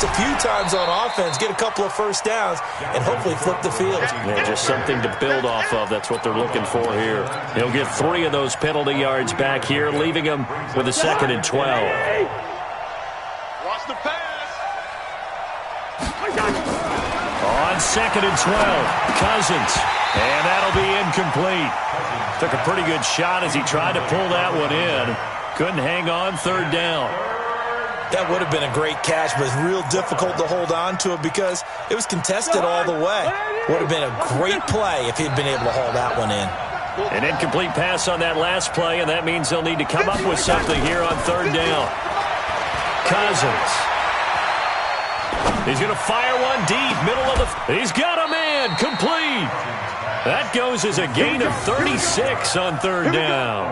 a few times on offense, get a couple of first downs, and hopefully flip the field. Yeah, just something to build off of. That's what they're looking for here. He'll get 3 of those penalty yards back here, leaving him with a 2nd and 12. Watch the pass. On 2nd and 12, Cousins. And that'll be incomplete. Took a pretty good shot as he tried to pull that one in. Couldn't hang on 3rd down. That would have been a great catch, but it's real difficult to hold on to it because it was contested all the way. Would have been a great play if he'd been able to haul that one in. An incomplete pass on that last play, and that means they'll need to come up with something here on 3rd down. Cousins. He's going to fire one deep, middle of the... He's got a man, complete. That goes as a gain of 36 on 3rd down.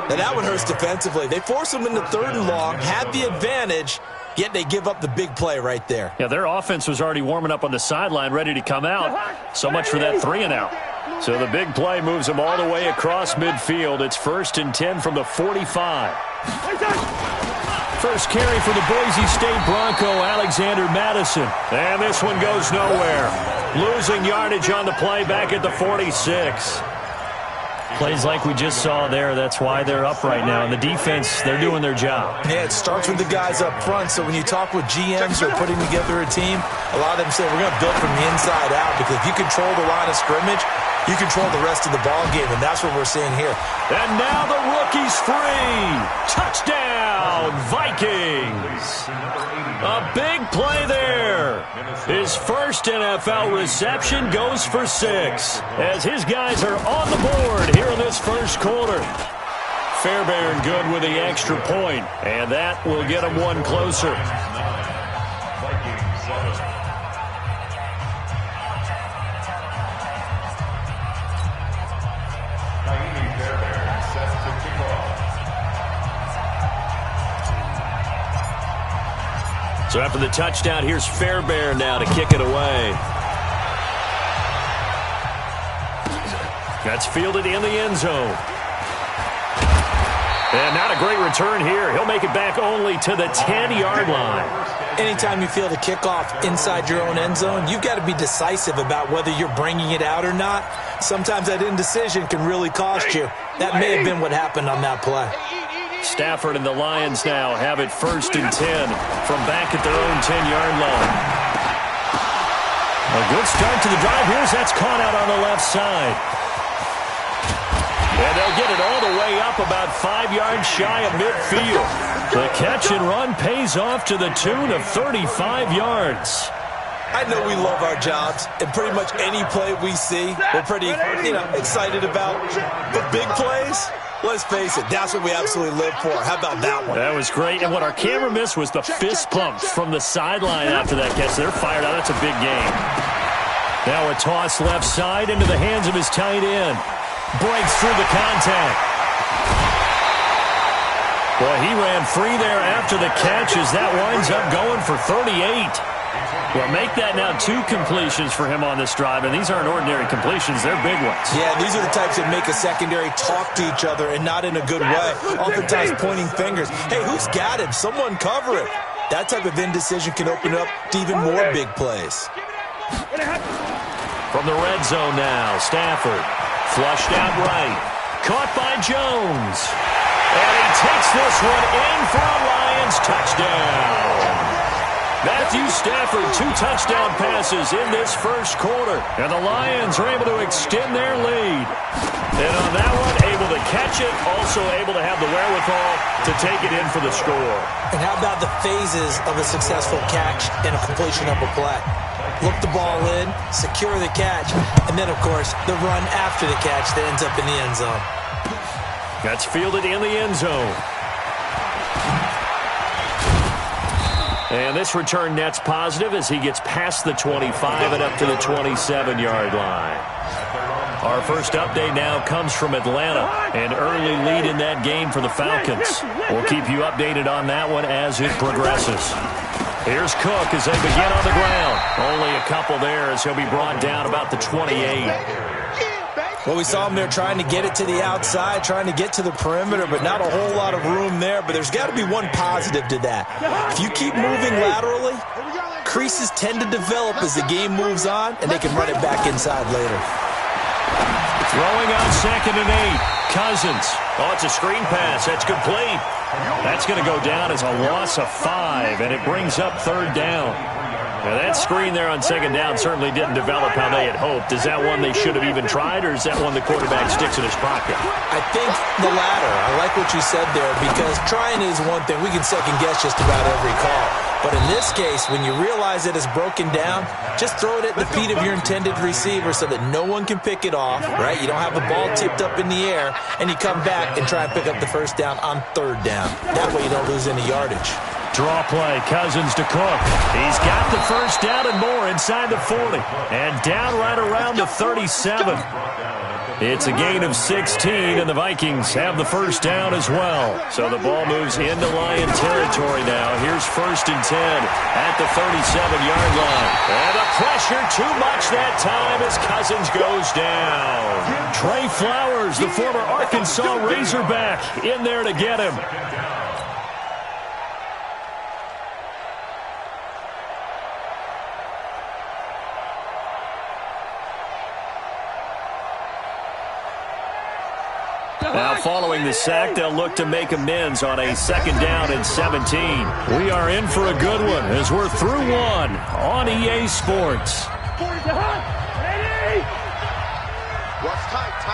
Now that one hurts defensively. They force him into 3rd and long, had the advantage, yet they give up the big play right there. Yeah, their offense was already warming up on the sideline, ready to come out. So much for that 3 and out. So the big play moves them all the way across midfield. It's 1st and 10 from the 45. First carry for the Boise State Bronco, Alexander Madison. And this one goes nowhere. Losing yardage on the play back at the 46. Plays like we just saw there, that's why they're up right now. And the defense, they're doing their job. Yeah, it starts with the guys up front. So when you talk with GMs who are putting together a team, a lot of them say we're going to build from the inside out because if you control the line of scrimmage, you control the rest of the ball game, and that's what we're seeing here. And now the rookie's free. Touchdown, Vikings. A big play there. His first NFL reception goes for 6 as his guys are on the board here in this first quarter. Fairbairn good with the extra point, and that will get him one closer. So after the touchdown, here's Fairbairn now to kick it away. That's fielded in the end zone. And not a great return here. He'll make it back only to the 10-yard line. Anytime you field a kickoff inside your own end zone, you've got to be decisive about whether you're bringing it out or not. Sometimes that indecision can really cost you. That may have been what happened on that play. Stafford and the Lions now have it 1st and 10 from back at their own 10-yard line. A good start to the drive. Here's that's caught out on the left side. And they'll get it all the way up about 5 yards shy of midfield. The catch and run pays off to the tune of 35 yards. I know we love our jobs, and pretty much any play we see, we're pretty, excited about. But big plays, let's face it, that's what we absolutely live for. How about that one? That was great. And what our camera missed was the fist pumps from the sideline after that catch. They're fired out. That's a big game. Now a toss left side into the hands of his tight end. Breaks through the contact. Well, he ran free there after the catch as that winds up going for 38. Well, make that now 2 completions for him on this drive, and these aren't ordinary completions. They're big ones. Yeah, these are the types that make a secondary talk to each other and not in a good way. Oftentimes pointing fingers. Hey, who's got it? Someone cover it. That type of indecision can open up to even more big plays. From the red zone now, Stafford. Flushed out right. Caught by Jones. And he takes this one in for a Lions touchdown. Matthew Stafford, 2 touchdown passes in this first quarter. And the Lions are able to extend their lead. And on that one, able to catch it, also able to have the wherewithal to take it in for the score. And how about the phases of a successful catch and a completion of a play? Look the ball in, secure the catch, and then, of course, the run after the catch that ends up in the end zone. That's fielded in the end zone. And this return net's positive as he gets past the 25 and up to the 27-yard line. Our first update now comes from Atlanta. An early lead in that game for the Falcons. We'll keep you updated on that one as it progresses. Here's Cook as they begin on the ground. Only a couple there as he'll be brought down about the 28. Well, we saw him there trying to get it to the outside, trying to get to the perimeter, but not a whole lot of room there. But there's got to be one positive to that. If you keep moving laterally, creases tend to develop as the game moves on, and they can run it back inside later. Throwing on 2nd and 8. Cousins. Oh, it's a screen pass. That's complete. That's going to go down as a loss of 5, and it brings up 3rd down. Now, that screen there on 2nd down certainly didn't develop how they had hoped. Is that one they should have even tried, or is that one the quarterback sticks in his pocket? I think the latter. I like what you said there, because trying is one thing. We can second-guess just about every call. But in this case, when you realize it is broken down, just throw it at the feet of your intended receiver so that no one can pick it off, right? You don't have the ball tipped up in the air, and you come back and try and pick up the 1st down on 3rd down. That way you don't lose any yardage. Draw play, Cousins to Cook. He's got the 1st down and more inside the 40. And down right around the 37. It's a gain of 16, and the Vikings have the 1st down as well. So the ball moves into Lion territory now. Here's 1st and 10 at the 37-yard line. And the pressure too much that time as Cousins goes down. Trey Flowers, the former Arkansas Razorback, in there to get him. Now, following the sack, they'll look to make amends on a 2nd down and 17. We are in for a good one as we're through one on EA Sports.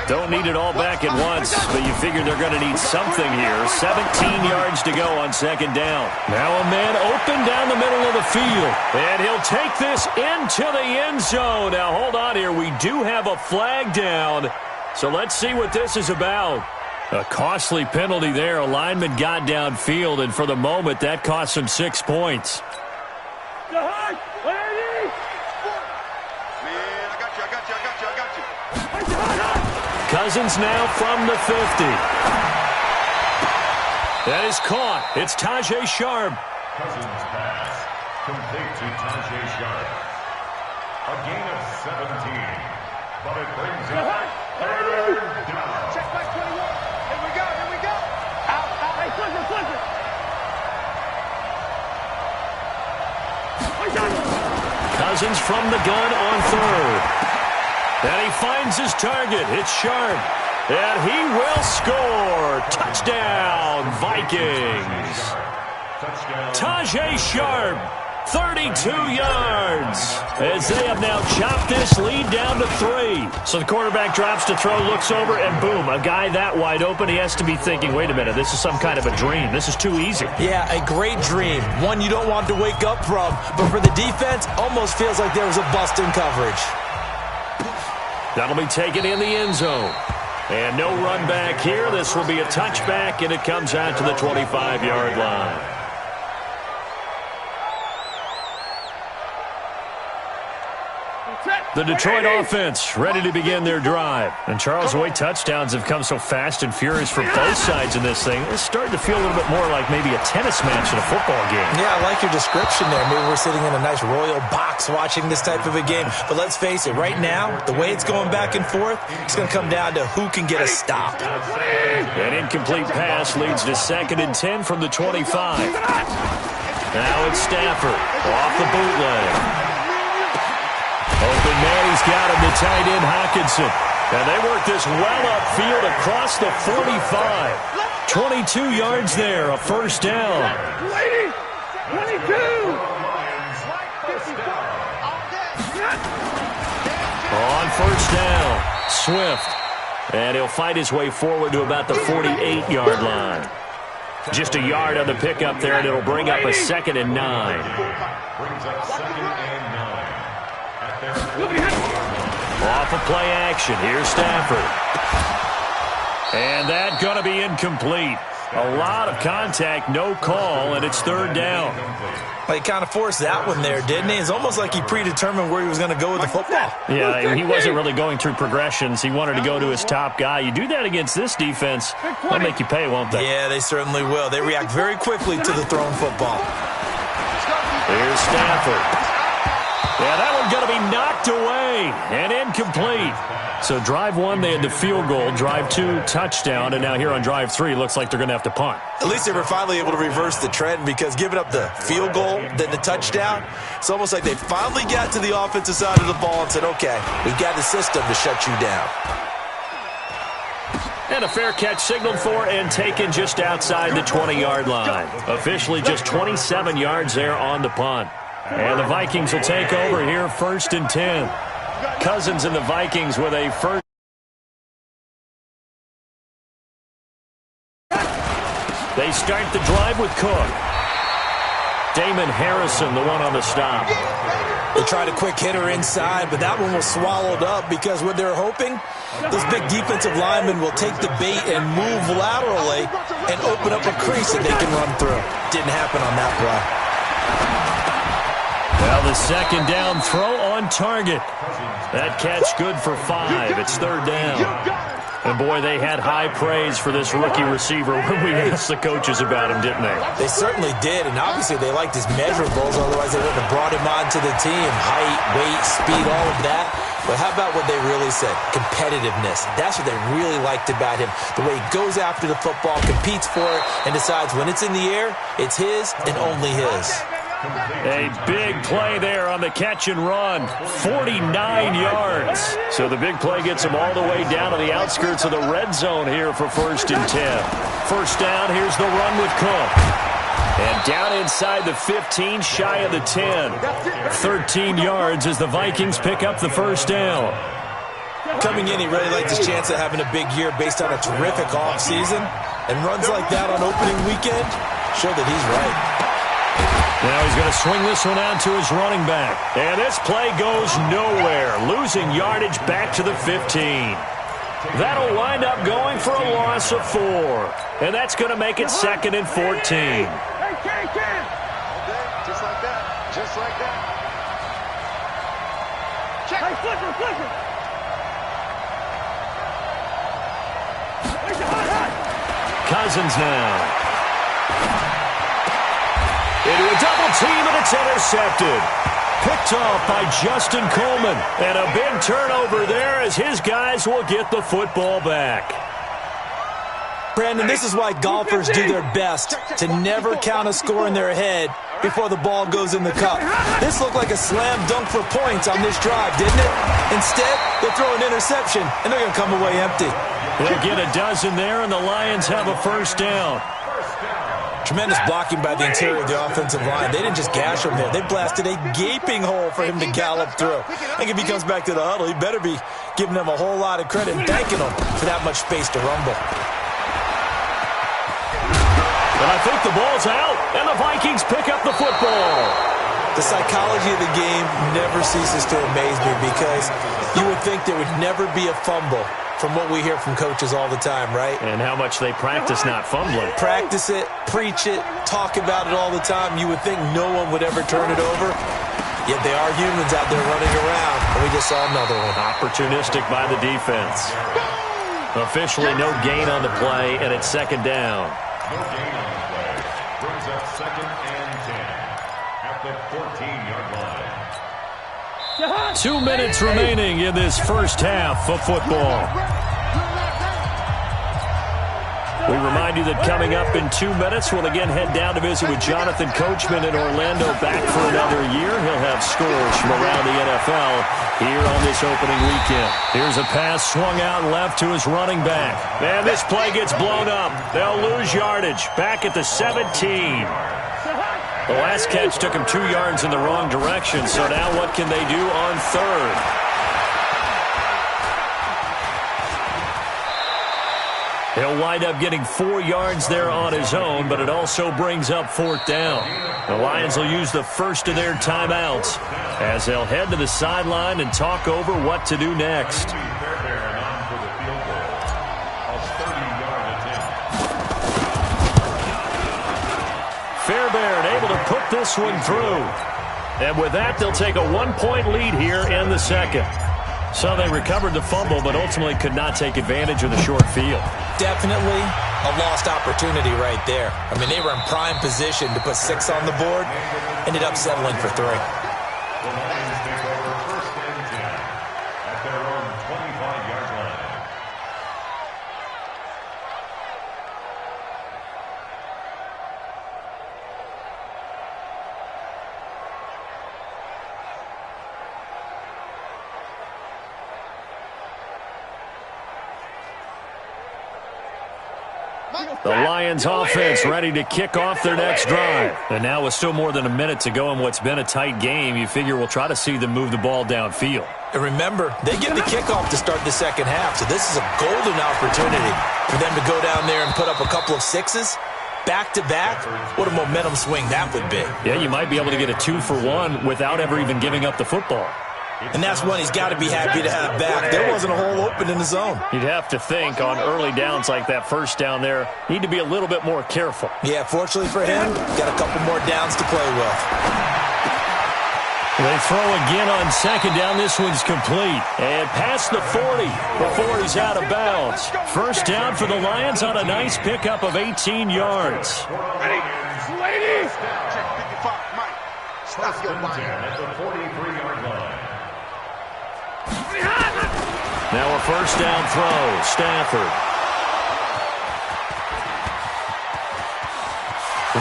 Don't need it all back at once, but you figure they're going to need something here. 17 yards to go on 2nd down. Now a man open down the middle of the field, and he'll take this into the end zone. Now, hold on here. We do have a flag down. So let's see what this is about. A costly penalty there. A lineman got downfield, and for the moment, that cost him 6 points. Cousins now from the 50. That is caught. It's Tajay Sharp. Cousins pass. Complete to Tajay Sharp. A gain of 17. But it brings up 3rd down. Check back 21. Here we go, here we go. Out, hey, flip it. Cousins from the gun on 3rd. And he finds his target. It's Sharp. And he will score. Touchdown, Vikings. Tajay Sharp. 32 yards as they have now chopped this lead down to 3. So the quarterback drops to throw, looks over, and boom, a guy that wide open. He has to be thinking, wait a minute, this is some kind of a dream. This is too easy. Yeah, a great dream. One you don't want to wake up from. But for the defense, almost feels like there was a bust in coverage. That'll be taken in the end zone. And no run back here. This will be a touchback, and it comes out to the 25-yard line. The Detroit offense ready to begin their drive. And Charles, the way touchdowns have come so fast and furious for both sides in this thing, it's starting to feel a little bit more like maybe a tennis match in a football game. Yeah, I like your description there. Maybe we're sitting in a nice royal box watching this type of a game. But let's face it, right now, the way it's going back and forth, it's going to come down to who can get a stop. An incomplete pass leads to 2nd and 10 from the 25. Now it's Stafford off the bootleg. Open man, he's got him, the tight end Hawkinson. And they work this well upfield across the 45. 22 yards there, a 1st down. 22. On 1st down, Swift. And he'll fight his way forward to about the 48-yard line. Just a yard on the pickup there, and it'll bring up a 2nd and 9. Brings up 2nd and 9. Off of play action. Here's Stafford. And that going to be incomplete. A lot of contact, no call, and it's 3rd down. Well, he kind of forced that one there, didn't he? It's almost like he predetermined where he was going to go with the football. Yeah, he wasn't really going through progressions. He wanted to go to his top guy. You do that against this defense, they'll make you pay, won't they? Yeah, they certainly will. They react very quickly to the thrown football. Here's Stafford. Yeah, that one's going to be knocked away and incomplete. So drive one, they had the field goal. Drive two, touchdown. And now here on drive three, looks like they're going to have to punt. At least they were finally able to reverse the trend, because giving up the field goal, then the touchdown, it's almost like they finally got to the offensive side of the ball and said, okay, we've got the system to shut you down. And a fair catch signaled for and taken just outside the 20-yard line. Officially just 27 yards there on the punt. And the Vikings will take over here, 1st and 10. Cousins and the Vikings with a first. They start the drive with Cook. Damon Harrison, the one on the stop. They tried a quick hitter inside, but that one was swallowed up, because what they're hoping, those big defensive linemen will take the bait and move laterally and open up a crease that they can run through. Didn't happen on that play. Well, the second down throw on target. That catch good for 5. It's 3rd down. And, boy, they had high praise for this rookie receiver when we asked the coaches about him, didn't they? They certainly did, and obviously they liked his measurables, otherwise they wouldn't have brought him onto the team. Height, weight, speed, all of that. But how about what they really said? Competitiveness. That's what they really liked about him. The way he goes after the football, competes for it, and decides when it's in the air, it's his and only his. A big play there on the catch and run. 49 yards. So the big play gets them all the way down to the outskirts of the red zone here for 1st and 10. 1st down, here's the run with Cook. And down inside the 15, shy of the 10. 13 yards as the Vikings pick up the 1st down. Coming in, he really liked his chance of having a big year based on a terrific offseason. And runs like that on opening weekend show that he's right. Now he's going to swing this one out to his running back. And this play goes nowhere. Losing yardage back to the 15. That'll wind up going for a loss of 4. And that's going to make it 2nd and 14. Hey, Ken. Just like that. Just like that. Check. Hey, flicker. Cousins now. Into a double team, and it's intercepted. Picked off by Justin Coleman. And a big turnover there as his guys will get the football back. Brandon, this is why golfers do their best to never count a score in their head before the ball goes in the cup. This looked like a slam dunk for points on this drive, didn't it? Instead, they'll throw an interception, and they're going to come away empty. They'll get a dozen there, and the Lions have a 1st down. Tremendous blocking by the interior of the offensive line. They didn't just gash him there. They blasted a gaping hole for him to gallop through. I think if he comes back to the huddle, he better be giving them a whole lot of credit and thanking them for that much space to rumble. And I think the ball's out, and the Vikings pick up the football. The psychology of the game never ceases to amaze me, because you would think there would never be a fumble from what we hear from coaches all the time, right? And how much they practice not fumbling. Practice it, preach it, talk about it all the time. You would think no one would ever turn it over. Yet they are humans out there running around, and we just saw another one. Opportunistic by the defense. Officially no gain on the play, and it's 2nd down. No gain on the play. Brings up 2nd and 10 at the 14-yard line. 2 minutes remaining in this 1st half of football. We remind you that coming up in 2 minutes, we'll again head down to visit with Jonathan Coachman in Orlando, back for another year. He'll have scores from around the NFL here on this opening weekend. Here's a pass swung out left to his running back. And this play gets blown up. They'll lose yardage back at the 17. The last catch took him 2 yards in the wrong direction, so now what can they do on 3rd? He'll wind up getting 4 yards there on his own, but it also brings up 4th down. The Lions will use the first of their timeouts as they'll head to the sideline and talk over what to do next. Fairbairn able to put this one through. And with that, they'll take a 1-point lead here in the 2nd. So they recovered the fumble, but ultimately could not take advantage of the short field. Definitely a lost opportunity right there. I mean, they were in prime position to put 6 on the board. Ended up settling for 3. The Lions take over first and 10 at their own 25-yard line. The Lions offense ready to kick off their next drive. And now with still more than a minute to go in what's been a tight game, you figure we'll try to see them move the ball downfield. And remember, they get the kickoff to start the second half, so this is a golden opportunity for them to go down there and put up a couple of sixes back-to-back. What a momentum swing that would be. Yeah, you might be able to get a 2-for-1 without ever even giving up the football. And that's one he's got to be happy to have back. There wasn't a hole open in the zone. You'd have to think on early downs like that first down there, need to be a little bit more careful. Yeah, fortunately for him, got a couple more downs to play with. They throw again on second down. This one's complete. And past the 40 before he's out of bounds. First down for the Lions on a nice pickup of 18 yards. Ready? Ladies! Check 55, Mike. Stop your line. At the 43-yard line. Now a first down throw. Stafford.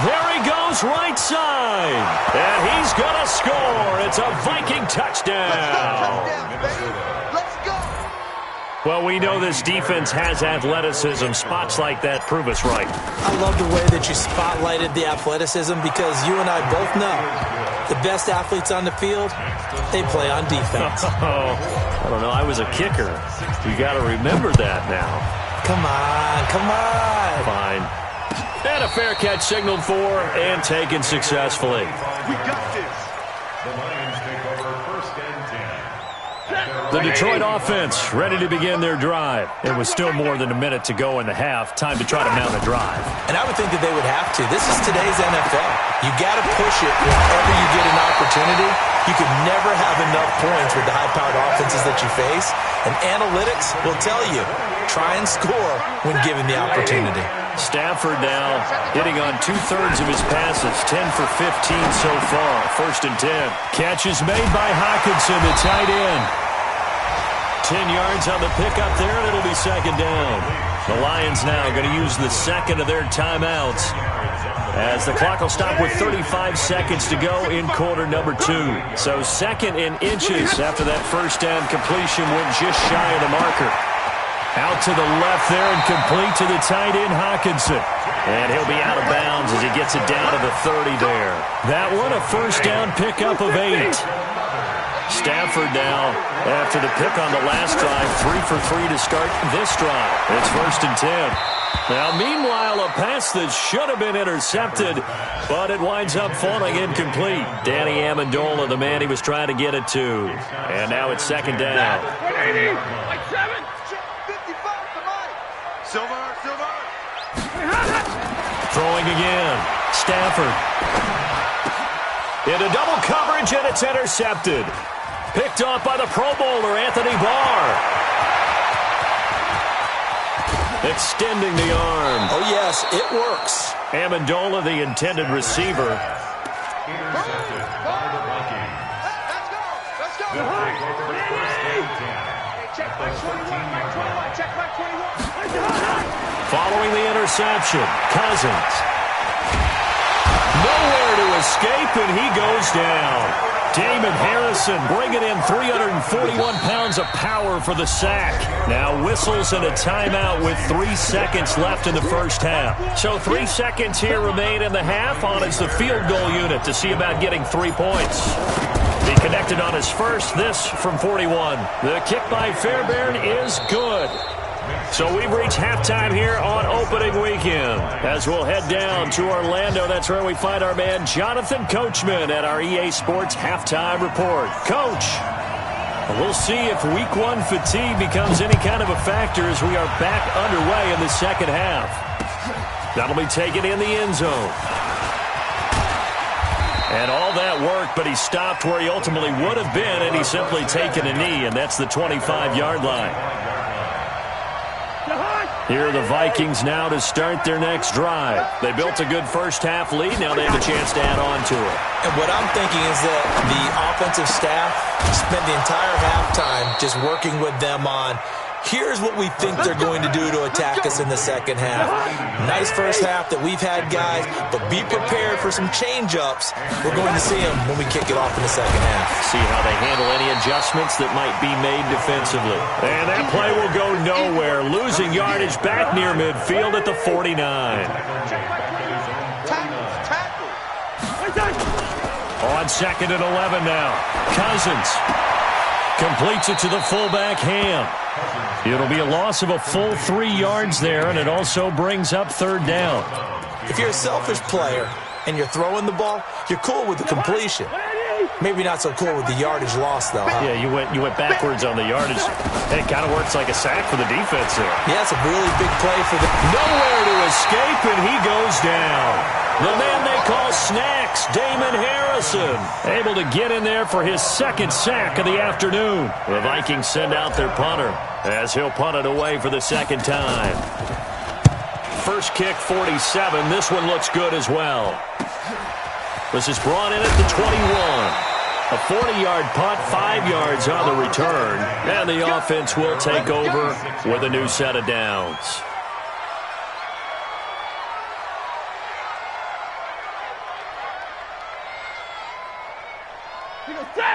There he goes, right side. And he's going to score. It's a Viking touchdown. Let's go. Well, we know this defense has athleticism. Spots like that prove us right. I love the way that you spotlighted the athleticism because you and I both know the best athletes on the field, they play on defense. Oh, I don't know. I was a kicker. You got to remember that now. Come on, come on. Fine. And a fair catch signaled for and taken successfully. We got this. The Lions take over first and 10. The Detroit offense ready to begin their drive. It was still more than a minute to go in the half. Time to try to mount a drive. And I would think that they would have to. This is today's NFL. You got to push it whenever you get an opportunity. You can never have enough points with the high-powered offenses that you face. And analytics will tell you, try and score when given the opportunity. Stafford now hitting on 2/3 of his passes, 10 for 15 so far. First and 10. Catch is made by Hockenson, the tight end. 10 yards on the pickup there, and it'll be second down. The Lions now going to use the second of their timeouts as the clock will stop with 35 seconds to go in quarter number 2. So second in inches after that first down completion went just shy of the marker. Out to the left there and complete to the tight end, Hockenson. And he'll be out of bounds as he gets it down to the 30 there. That one a first down pickup of 8. Stafford now, after the pick on the last drive, 3 for 3 to start this drive. It's first and 10. Now, meanwhile, a pass that should have been intercepted, but it winds up falling incomplete. Danny Amendola, the man he was trying to get it to. And now it's second down. 80, like 7. 55 to Mike. Silver. Throwing again. Stafford. Into double coverage, and it's intercepted. Picked off by the Pro Bowler, Anthony Barr. Extending the arm. Oh, yes, it works. Amendola, the intended receiver. Intercepted by the Vikings. Let's go. They'll take over first and 10. Check my 21. Check my 21. Following the interception, Cousins. Nowhere to escape, and he goes down. Damon Harrison bringing in 341 pounds of power for the sack. Now whistles and a timeout with 3 seconds left in the first half. So 3 seconds here remain in the half. On is the field goal unit to see about getting 3 points. He connected on his first, this from 41. The kick by Fairbairn is good. So we've reached halftime here on opening weekend. As we'll head down to Orlando, that's where we find our man Jonathan Coachman at our EA Sports Halftime Report. Coach, we'll see if Week 1 fatigue becomes any kind of a factor as we are back underway in the second half. That'll be taken in the end zone. And all that work, but he stopped where he ultimately would have been, and he's simply taken a knee, and that's the 25-yard line. Here are the Vikings now to start their next drive. They built a good first-half lead. Now they have a chance to add on to it. And what I'm thinking is that the offensive staff spent the entire halftime just working with them on, here's what we think they're going to do to attack us in the second half. Nice first half that we've had, guys, but be prepared for some change-ups. We're going to see them when we kick it off in the second half. See how they handle any adjustments that might be made defensively. And that play will go nowhere, losing yardage back near midfield at the 49. On 2nd and 11 now. Cousins completes it to the fullback, Ham. It'll be a loss of a full 3 yards there, and it also brings up 3rd down. If you're a selfish player and you're throwing the ball, you're cool with the completion. Maybe not so cool with the yardage loss, though. Yeah, you went backwards on the yardage. And it kind of works like a sack for the defense there. Yeah, it's a really big play for them. Nowhere to escape, and he goes down. The man they call Snacks, Damon Harrison, able to get in there for his 2nd sack of the afternoon. The Vikings send out their punter as he'll punt it away for the 2nd time. First kick, 47. This one looks good as well. This is brought in at the 21. A 40-yard punt, 5 yards on the return, and the offense will take over with a new set of downs.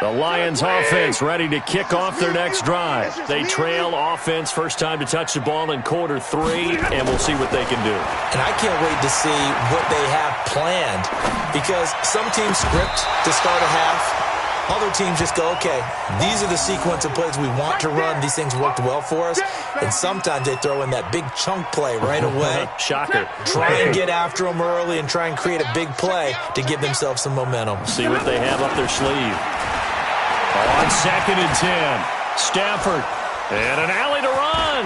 The Lions offense ready to kick off their next drive. They trail offense first time to touch the ball in quarter 3, and we'll see what they can do. And I can't wait to see what they have planned, because some teams script to start a half. Other teams just go, okay, these are the sequence of plays we want to run. These things worked well for us. And sometimes they throw in that big chunk play right away. Shocker. Try and get after them early and try and create a big play to give themselves some momentum. See what they have up their sleeve. On 2nd and 10, Stafford, and an alley to run.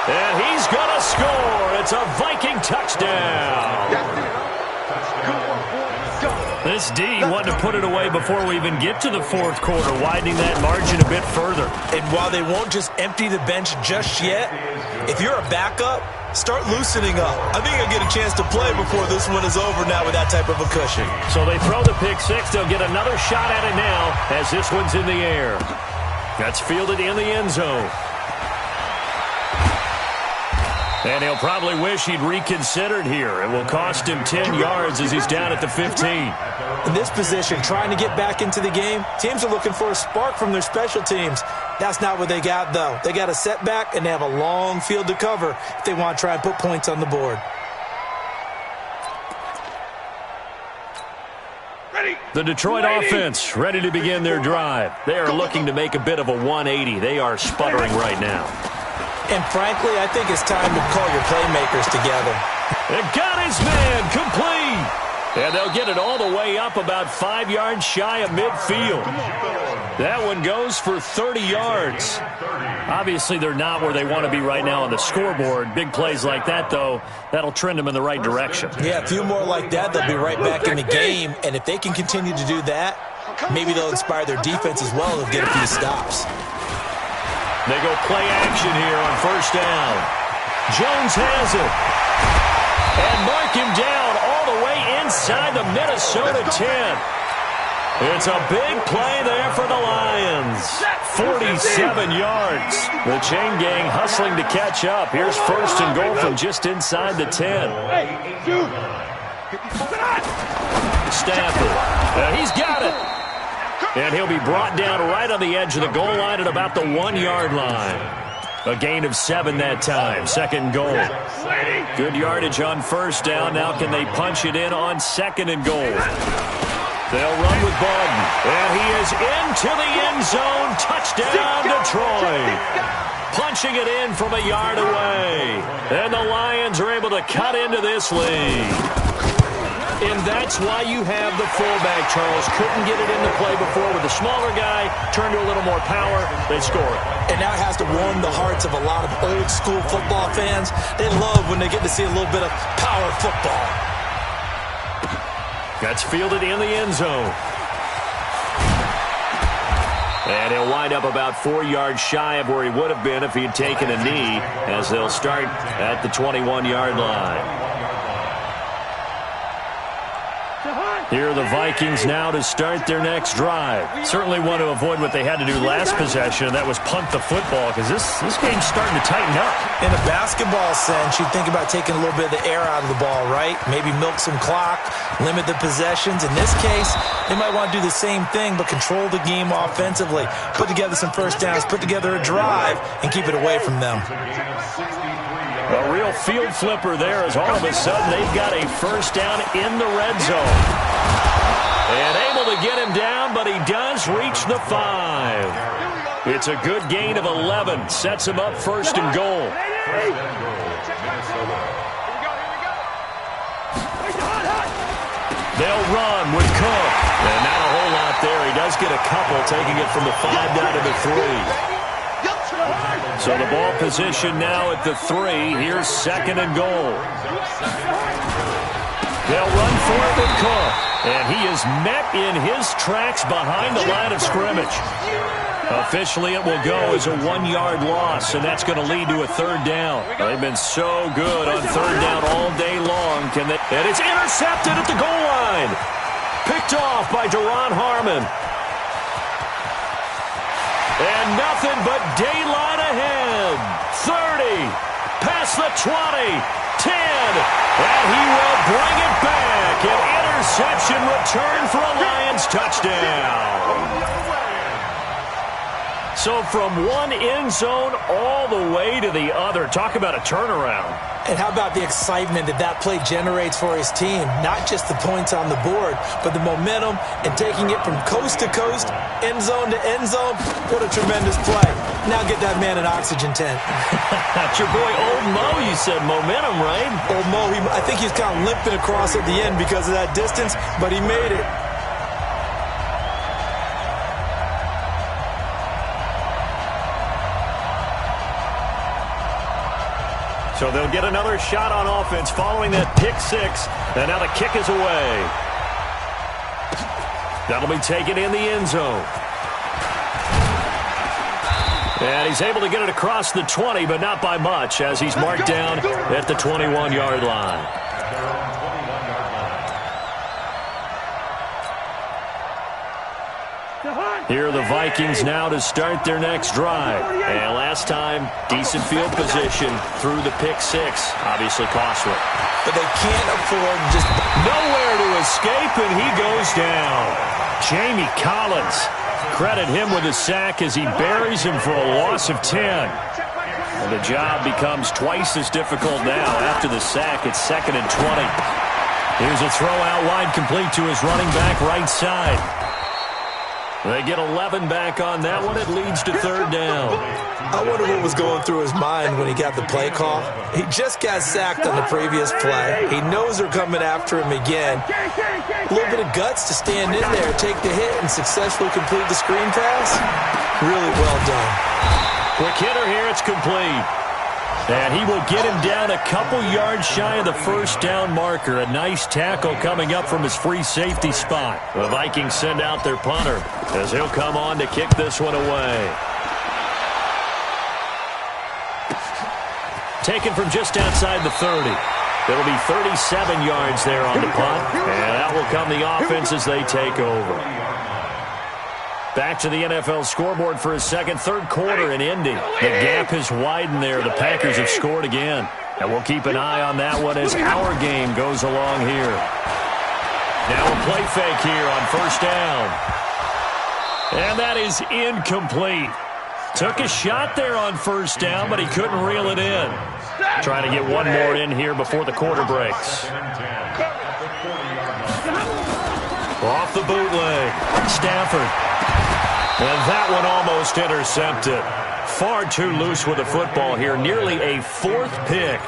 And he's going to score. It's a Viking touchdown. This D wanted to put it away before we even get to the 4th quarter, widening that margin a bit further. And while they won't just empty the bench just yet, if you're a backup, start loosening up. I think you'll get a chance to play before this one is over now with that type of a cushion. So they throw the pick 6. They'll get another shot at it now as this one's in the air. That's fielded in the end zone. And he'll probably wish he'd reconsidered here. It will cost him 10 yards as he's down at the 15. In this position, trying to get back into the game, teams are looking for a spark from their special teams. That's not what they got, though. They got a setback, and they have a long field to cover if they want to try and put points on the board. The Detroit offense ready to begin their drive. They are looking to make a bit of a 180. They are sputtering right now. And frankly, I think it's time to call your playmakers together. It got his man complete. And they'll get it all the way up about 5 yards shy of midfield. That one goes for 30 yards. Obviously, they're not where they want to be right now on the scoreboard. Big plays like that, though, that'll trend them in the right direction. Yeah, a few more like that, they'll be right back in the game. And if they can continue to do that, maybe they'll inspire their defense as well and get a few stops. They go play action here on 1st down. Jones has it. And mark him down all the way inside the Minnesota 10. It's a big play there for the Lions. 47 yards. The chain gang hustling to catch up. Here's 1st and goal from just inside the 10. Stafford. He's got it. And he'll be brought down right on the edge of the goal line at about the 1 yard line. A gain of 7 that time. 2nd goal. Good yardage on 1st down. Now can they punch it in on 2nd and goal? They'll run with Baldwin. And he is into the end zone. Touchdown, Detroit. Punching it in from a yard away. And the Lions are able to cut into this lead. And that's why you have the fullback, Charles. Couldn't get it into play before with the smaller guy. Turned to a little more power. They score it. And now it has to warm the hearts of a lot of old-school football fans. They love when they get to see a little bit of power football. That's fielded in the end zone. And he'll wind up about 4 yards shy of where he would have been if he had taken a knee, as they'll start at the 21-yard line. Here are the Vikings now to start their next drive. Certainly want to avoid what they had to do last possession, and that was punt the football, because this game's starting to tighten up. In a basketball sense, you think about taking a little bit of the air out of the ball, right? Maybe milk some clock, limit the possessions. In this case, they might want to do the same thing, but control the game offensively. Put together some first downs, put together a drive, and keep it away from them. A real field flipper there, as all of a sudden they've got a first down in the red zone. And able to get him down, but he does reach the 5. It's a good gain of 11. Sets him up first and goal. They'll run with Cook. And not a whole lot there. He does get a couple, taking it from the 5 down to the 3. So the ball position now at the 3. Here's second and goal. They'll run for it with Cook. And he is met in his tracks behind the line of scrimmage. Officially, it will go as a 1-yard loss, and that's going to lead to a third down. They've been so good on third down all day long. And it's intercepted at the goal line. Picked off by Deron Harmon. And nothing but daylight ahead. 30, past the 20, 10, and he will bring it back. An interception return for a Lions touchdown. So from one end zone all the way to the other. Talk about a turnaround. And how about the excitement that play generates for his team? Not just the points on the board, but the momentum and taking it from coast to coast, end zone to end zone. What a tremendous play. Now get that man an oxygen tent. That's your boy Old Mo, you said. Momentum, right? Old Mo, I think he's kind of limping across at the end because of that distance, but he made it. So they'll get another shot on offense following that pick 6. And now the kick is away. That'll be taken in the end zone. And he's able to get it across the 20, but not by much, as he's marked down at the 21-yard line. Here are the Vikings now to start their next drive. And last time, decent field position through the pick 6. Obviously costly. But they can't afford just nowhere to escape, and he goes down. Jamie Collins. Credit him with a sack as he buries him for a loss of 10. And the job becomes twice as difficult now after the sack. It's second and 20. Here's a throw out wide, complete to his running back right side. They get 11 back on that one. It leads to third down. I wonder what was going through his mind when he got the play call. He just got sacked on the previous play. He knows they're coming after him again. A little bit of guts to stand in there, take the hit, and successfully complete the screen pass. Really well done. Quick hitter here. It's complete. And he will get him down a couple yards shy of the first down marker. A nice tackle coming up from his free safety spot. The Vikings send out their punter as he'll come on to kick this one away. Taken from just outside the 30. It'll be 37 yards there on the punt. And that will come the offense as they take over. Back to the NFL scoreboard for his third quarter in Indy. The gap has widened there. The Packers have scored again. And we'll keep an eye on that one as our game goes along here. Now a play fake here on first down. And that is incomplete. Took a shot there on first down, but he couldn't reel it in. Trying to get one more in here before the quarter breaks. Off the bootleg. Stafford. And that one almost intercepted. Far too loose with the football here. Nearly a 4th pick.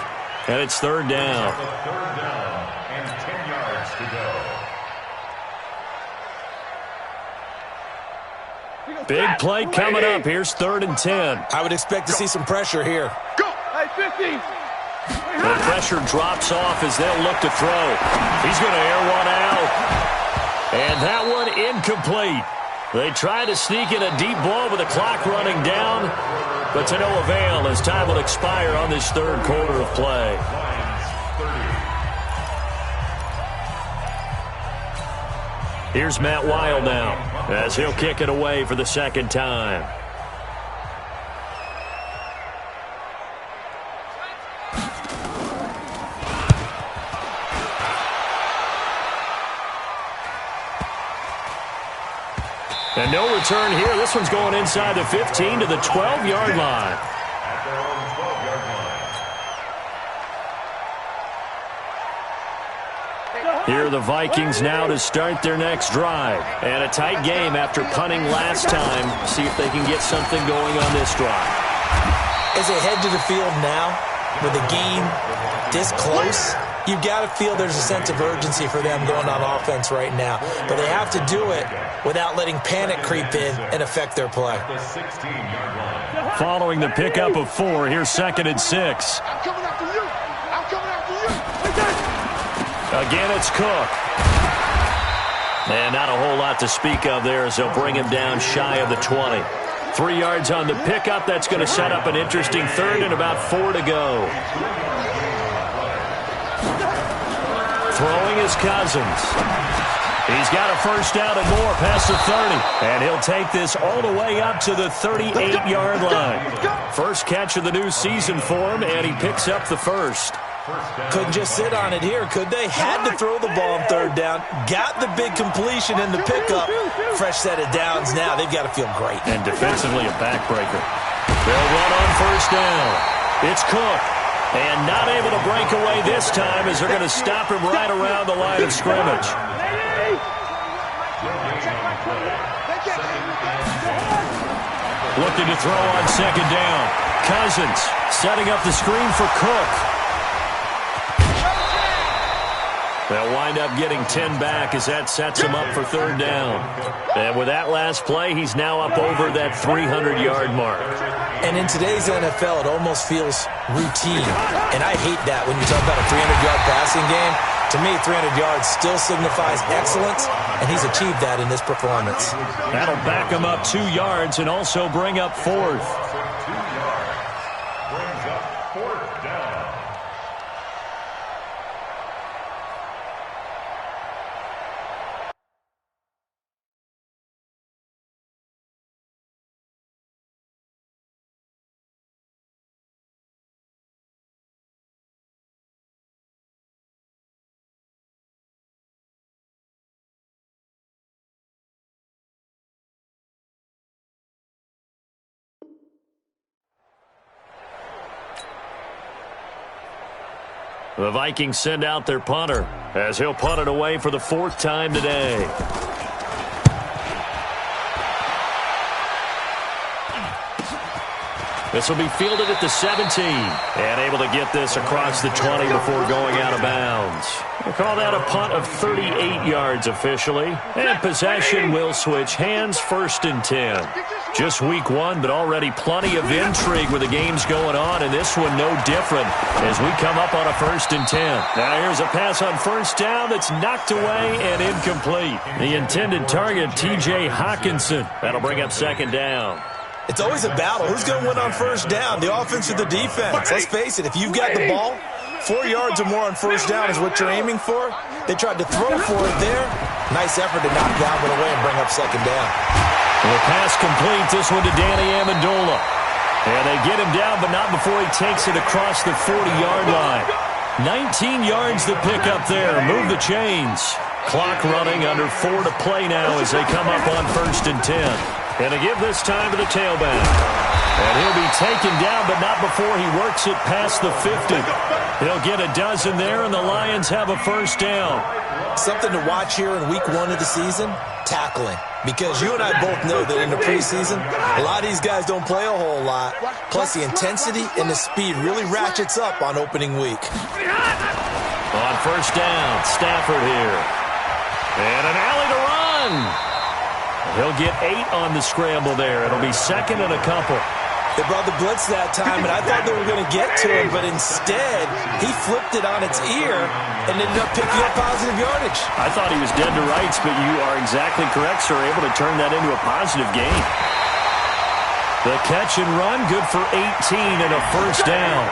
And it's third down. Third down and 10 yards to go. Big play coming up. Here's 3rd and 10. I would expect to see some pressure here. Go! Hey, 50! The pressure drops off as they'll look to throw. He's going to air one out. And that one incomplete. They try to sneak in a deep ball with the clock running down, but to no avail as time will expire on this third quarter of play. Here's Matt Weil now as he'll kick it away for the second time. And no return here. This one's going inside the 15 to the 12-yard line. At their own 12-yard line. Here are the Vikings now to start their next drive. And a tight game after punting last time. See if they can get something going on this drive. As they head to the field now, with the game this close, you've got to feel there's a sense of urgency for them going on offense right now. But they have to do it without letting panic creep in and affect their play. The 16-yard line. Following the pickup of 4, here's 2nd and 6. I'm coming after you. I'm coming after you. Again, it's Cook. And not a whole lot to speak of there as they'll bring him down shy of the 20. 3 yards on the pickup. That's going to set up an interesting third and about 4 to go. Throwing is Cousins. He's got a first down and more past the 30. And he'll take this all the way up to the 38-yard line. First catch of the new season for him, and he picks up the first. Couldn't just sit on it here, could they? Had to throw the ball on third down. Got the big completion in the pickup. Fresh set of downs now. They've got to feel great. And defensively a backbreaker. They'll run on first down. It's Cook. And not able to break away this time as they're going to stop him right around the line of scrimmage. Looking to throw on second down. Cousins setting up the screen for Cook. They'll wind up getting 10 back as that sets him up for third down. And with that last play, he's now up over that 300-yard mark. And in today's NFL, it almost feels routine. And I hate that when you talk about a 300-yard passing game. To me, 300 yards still signifies excellence, and he's achieved that in this performance. That'll back him up 2 yards and also bring up fourth. 2 yards. Brings up 4th down. The Vikings send out their punter as he'll punt it away for the 4th time today. This will be fielded at the 17 and able to get this across the 20 before going out of bounds. We'll call that a punt of 38 yards officially. And possession will switch hands, 1st and 10. Just week 1, but already plenty of intrigue with the games going on, and this one no different as we come up on a 1st and 10. Now here's a pass on first down that's knocked away and incomplete. The intended target, T.J. Hawkinson. That'll bring up 2nd down. It's always a battle. Who's going to win on first down, the offense or the defense? Let's face it, if you've got the ball, 4 yards or more on first down is what you're aiming for. They tried to throw for it there. Nice effort to knock Dalvin away and bring up 2nd down. The pass complete, this one to Danny Amendola. And they get him down, but not before he takes it across the 40-yard line. 19 yards to pick up there. Move the chains. Clock running, under 4 to play now as they come up on 1st and 10. And to give this time to the tailback. And he'll be taken down, but not before he works it past the 50. He'll get a dozen there, and the Lions have a first down. Something to watch here in week 1 of the season, tackling. Because you and I both know that in the preseason, a lot of these guys don't play a whole lot. Plus, the intensity and the speed really ratchets up on opening week. On first down, Stafford here. And an alley to run. He'll get 8 on the scramble there. It'll be 2nd and a couple. They brought the blitz that time, and I thought they were going to get to him, but instead, he flipped it on its ear and ended up picking up positive yardage. I thought he was dead to rights, but you are exactly correct, sir. Able to turn that into a positive gain. The catch and run, good for 18 and a first down.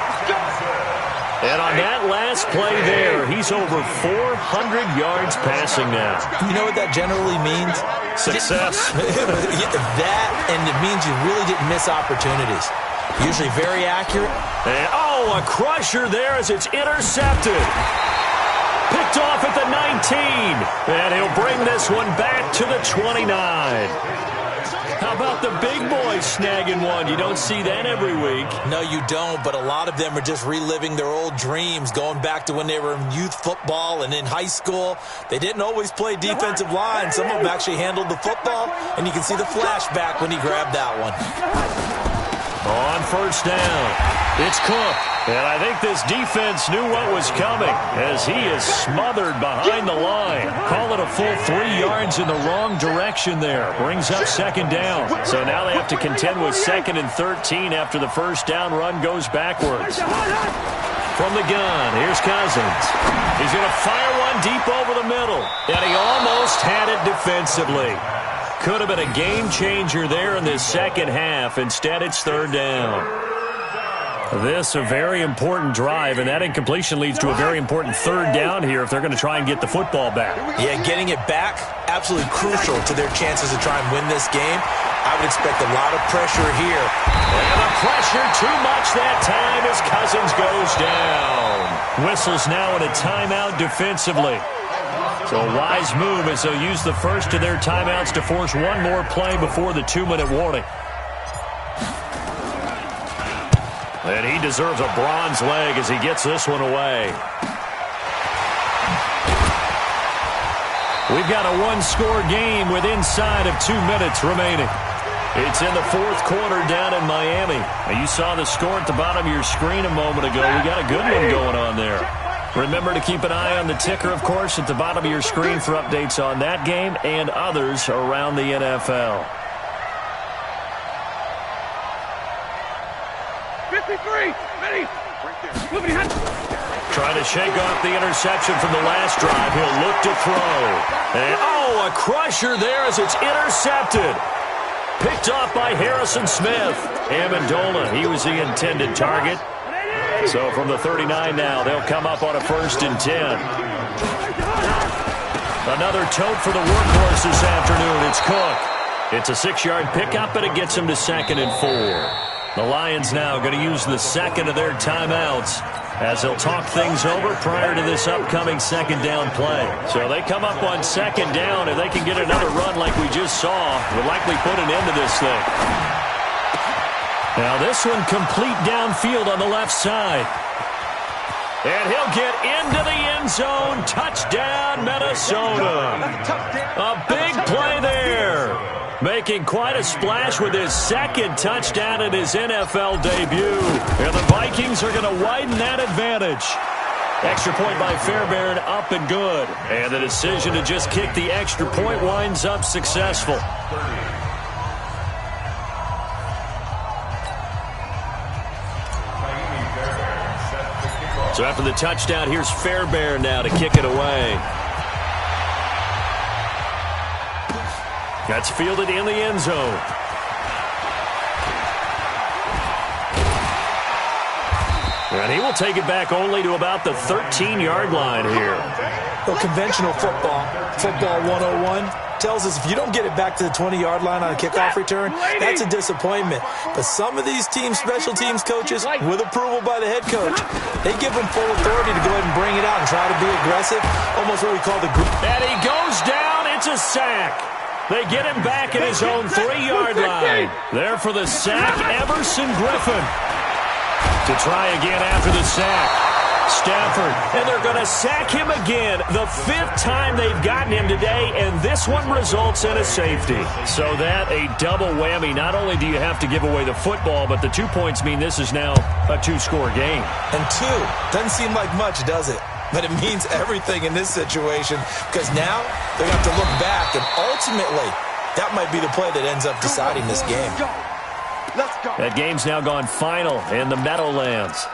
And on that last play there, he's over 400 yards passing now. You know what that generally means? Success. That, and it means you really didn't miss opportunities. Usually very accurate. And, oh, a crusher there as it's intercepted. Picked off at the 19. And he'll bring this one back to the 29. How about the big boys snagging one? You don't see that every week. No, you don't, but a lot of them are just reliving their old dreams, going back to when they were in youth football and in high school. They didn't always play defensive line. Some of them actually handled the football, and you can see the flashback when he grabbed that one. On first down, it's Cook. And I think this defense knew what was coming as he is smothered behind the line. Call it a full 3 yards in the wrong direction there. Brings up second down. So now they have to contend with 2nd and 13 after the first down run goes backwards. From the gun, here's Cousins. He's going to fire one deep over the middle. And he almost had it defensively. Could have been a game changer there in this second half. Instead, it's third down. This a very important drive, and that incompletion leads to a very important third down here if they're going to try and get the football back. Yeah, getting it back, absolutely crucial to their chances to try and win this game. I would expect a lot of pressure here. And the pressure too much that time as Cousins goes down. Whistles now in a timeout defensively. So a wise move as they'll use the first of their timeouts to force one more play before the 2-minute warning. And he deserves a bronze leg as he gets this one away. We've got a one-score game with inside of 2 minutes remaining. It's in the fourth quarter down in Miami. Now, you saw the score at the bottom of your screen a moment ago. We got a good one going on there. Remember to keep an eye on the ticker, of course, at the bottom of your screen for updates on that game and others around the NFL. 53, ready. Trying to shake off the interception from the last drive. He'll look to throw. And, oh, a crusher there as it's intercepted. Picked off by Harrison Smith. Amendola, he was the intended target. So from the 39 now, they'll come up on a 1st and 10. Another tote for the workhorse this afternoon. It's Cook. It's a 6-yard pickup, but it gets him to 2nd and 4. The Lions now going to use the second of their timeouts as they'll talk things over prior to this upcoming second down play. So they come up on second down. If they can get another run like we just saw, would likely put an end to this thing. Now this one complete downfield on the left side. And he'll get into the end zone. Touchdown, Minnesota. A big play there. Making quite a splash with his second touchdown in his NFL debut. And the Vikings are going to widen that advantage. Extra point by Fairbairn, up and good. And the decision to just kick the extra point winds up successful. So after the touchdown, here's Fairbairn now to kick it away. That's fielded in the end zone. And he will take it back only to about the 13-yard line here. Well, conventional football 101, tells us if you don't get it back to the 20-yard line on a kickoff return, that's a disappointment. But some of these teams, special teams coaches, with approval by the head coach, they give them full authority to go ahead and bring it out and try to be aggressive, almost what we call the group. And he goes down. It's a sack. They get him back at his own 3-yard line. There for the sack, Everson Griffin. To try again after the sack. Stafford, and they're going to sack him again. The 5th time they've gotten him today, and this one results in a safety. So that a double whammy. Not only do you have to give away the football, but the 2 points mean this is now a 2-score game. And 2 doesn't seem like much, does it? But it means everything in this situation because now they have to look back, and ultimately that might be the play that ends up deciding this game. Let's go. That game's now gone final in the Meadowlands.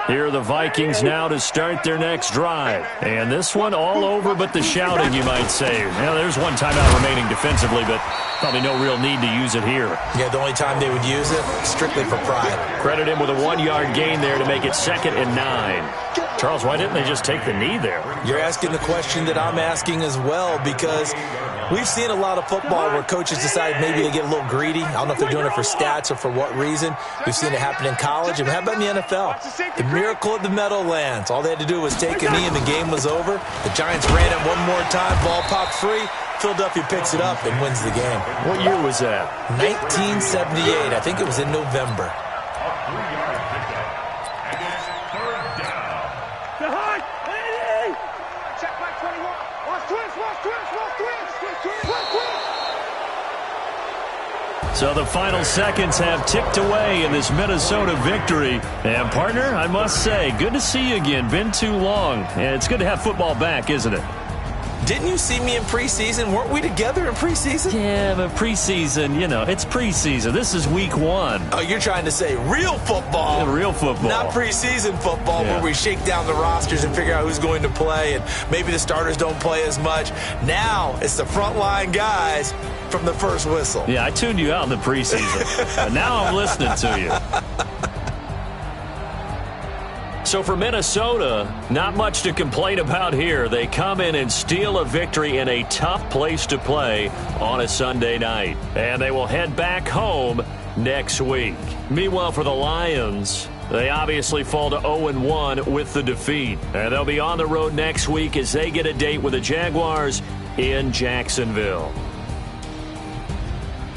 Here are the Vikings now to start their next drive. And this one all over but the shouting, you might say. Now, there's one timeout remaining defensively, but probably no real need to use it here. Yeah, the only time they would use it, strictly for pride. Credit him with a 1-yard gain there to make it 2nd and 9. Charles, why didn't they just take the knee there? You're asking the question that I'm asking as well, because we've seen a lot of football where coaches decide maybe to get a little greedy. I don't know if they're doing it for stats or for what reason. We've seen it happen in college. And how about in the NFL? The miracle of the Meadowlands. All they had to do was take a knee and the game was over. The Giants ran it one more time. Ball popped free. Philadelphia picks it up and wins the game. What year was that? 1978. I think it was in November. A 3-yard pickup. And it's 3rd down. Check my 21. Watch twist. So the final seconds have ticked away in this Minnesota victory. And, partner, I must say, good to see you again. Been too long. And it's good to have football back, isn't it? Didn't you see me in preseason? Weren't we together in preseason? Yeah, but preseason, you know, it's preseason. This is week 1. Oh, you're trying to say real football. Yeah, real football. Not preseason football, Yeah. where we shake down the rosters and figure out who's going to play, and maybe the starters don't play as much. Now it's the frontline guys from the first whistle. Yeah, I tuned you out in the preseason. But now I'm listening to you. So for Minnesota, not much to complain about here. They come in and steal a victory in a tough place to play on a Sunday night. And they will head back home next week. Meanwhile, for the Lions, they obviously fall to 0-1 with the defeat. And they'll be on the road next week as they get a date with the Jaguars in Jacksonville.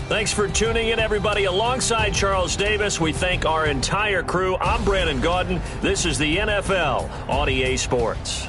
Thanks for tuning in, everybody. Alongside Charles Davis, we thank our entire crew. I'm Brandon Gaudin. This is the NFL on EA Sports.